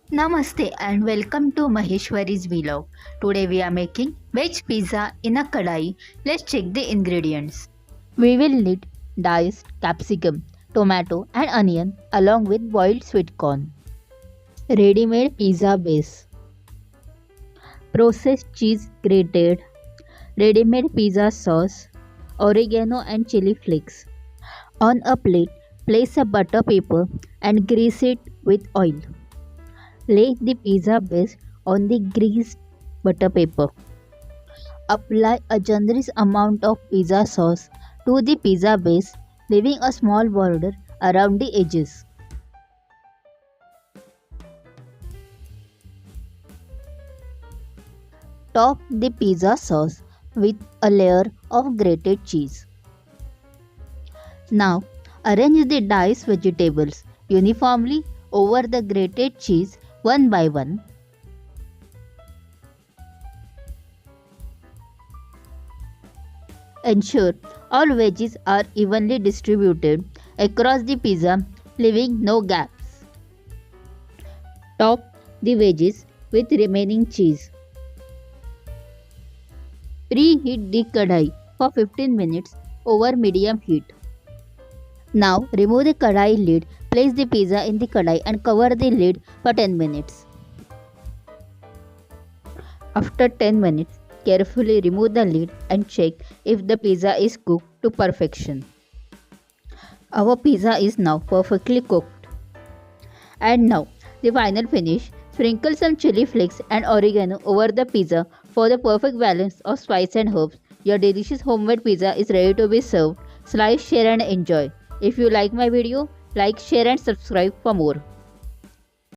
Namaste and welcome to Maheshwari's vlog. Today we are making veg pizza in a kadai. Let's check the ingredients. We will need diced capsicum, tomato and onion along with boiled sweet corn. Ready-made pizza base. Processed cheese grated. Ready-made pizza sauce. Oregano and chili flakes. On a plate, place a butter paper and grease it with oil. Lay the pizza base on the greased butter paper. Apply a generous amount of pizza sauce to the pizza base, leaving a small border around the edges. Top the pizza sauce with a layer of grated cheese. Now, arrange the diced vegetables uniformly over the grated cheese one by one. Ensure all veggies are evenly distributed across the pizza, leaving no gaps. Top the veggies with remaining cheese. Preheat the kadai for 15 minutes over medium heat. Now remove the kadai lid, place the pizza in the kadai and cover the lid for 10 minutes. After 10 minutes, carefully remove the lid and check if the pizza is cooked to perfection. Our pizza is now perfectly cooked. And now, the final finish. Sprinkle some chili flakes and oregano over the pizza for the perfect balance of spice and herbs. Your delicious homemade pizza is ready to be served. Slice, share and enjoy. If you like my video, like, share and subscribe for more.